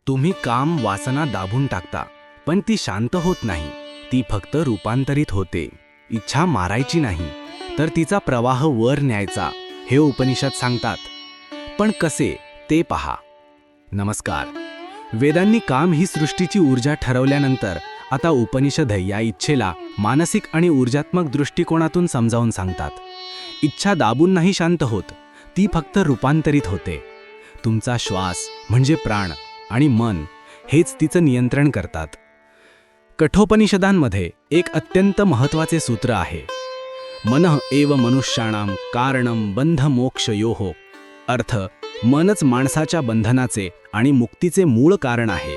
तुम्ही काम वासना दाबून टाकता, पण ती शांत होत नाही. ती फक्त रूपांतरित होते. इच्छा मारायची नाही, तर तिचा प्रवाह वर न्यायचा, हे उपनिषद सांगतात. पण कसे ते पहा. नमस्कार. वेदांनी काम ही सृष्टीची ऊर्जा ठरवल्यानंतर आता उपनिषद या इच्छेला मानसिक आणि ऊर्जात्मक दृष्टिकोनातून समजावून सांगतात. इच्छा दाबून नाही शांत होत, ती फक्त रूपांतरित होते. तुमचा श्वास म्हणजे प्राण आणि मन हेच तिचं नियंत्रण करतात. कठोपनिषदांमध्ये एक अत्यंत महत्त्वाचे सूत्र आहे. मनः एव मनुष्याणां कारणं बंध मोक्षयोः. अर्थ, मनच माणसाच्या बंधनाचे आणि मुक्तीचे मूळ कारण आहे.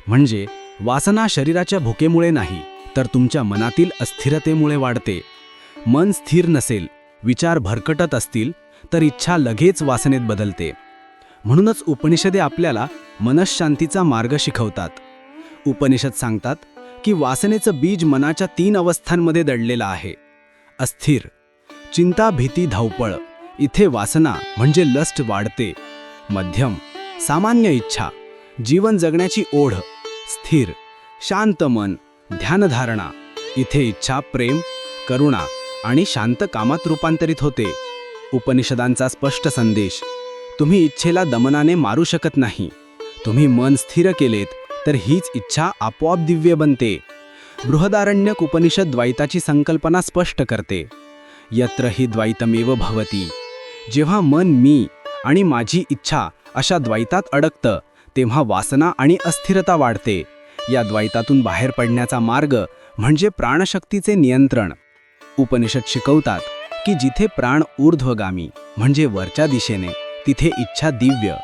म्हणजे वासना शरीराच्या भुकेमुळे नाही, तर तुमच्या मनातील अस्थिरतेमुळे वाढते. मन स्थिर नसेल, विचार भरकटत असतील, तर इच्छा लगेच वासनेत बदलते. म्हणूनच उपनिषदे आपल्याला मनःशांतीचा मार्ग शिकवतात. उपनिषद सांगतात की वासनेचं बीज मनाच्या 3 अवस्थांमध्ये दडलेलं आहे. अस्थिर, चिंता, भीती, धावपळ, इथे वासना म्हणजे लस्ट वाढते. मध्यम, सामान्य इच्छा, जीवन जगण्याची ओढ. स्थिर, शांत मन, ध्यानधारणा, इथे इच्छा प्रेम, करुणा आणि शांत कामात रूपांतरित होते. उपनिषदांचा स्पष्ट संदेश: तुम्ही इच्छेला दमनाने मारू शकत नाही. तुम्ही मन स्थिर केलेत तर हीच इच्छा आपोआप दिव्य बनते. बृहदारण्यक उपनिषद द्वैताची संकल्पना स्पष्ट करते. यत्र हि द्वैतमेव भवति. जेव्हा मन मी आणि माझी इच्छा अशा द्वैतात अडकतं, तेव्हा वासना आणि अस्थिरता वाढते. या द्वैतातून बाहेर पडण्याचा मार्ग म्हणजे प्राणशक्तीचे नियंत्रण. उपनिषद शिकवतात की जिथे प्राण ऊर्ध्वगामी म्हणजे वरच्या दिशेने, तिथे इच्छा दिव्य.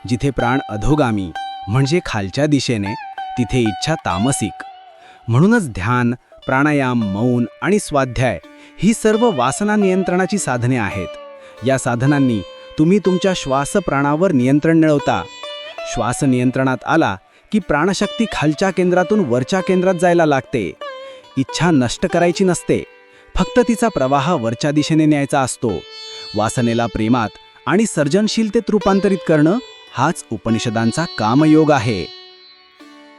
जिथे प्राण अधोगामी म्हणजे खालच्या दिशेने, तिथे इच्छा तामसिक. म्हणूनच ध्यान, प्राणायाम, मौन आणि स्वाध्याय ही सर्व वासना नियंत्रणाची साधने आहेत. या साधनांनी तुम्ही तुमच्या श्वासप्राणावर नियंत्रण मिळवता. श्वास नियंत्रणात आला की प्राणशक्ती खालच्या केंद्रातून वरच्या केंद्रात जायला लागते. इच्छा नष्ट करायची नसते, फक्त तिचा प्रवाह वरच्या दिशेने न्यायचा असतो. वासनेला प्रेमात आणि सर्जनशीलतेत रूपांतरित करणं हाच उपनिषदांचा कामयोग आहे.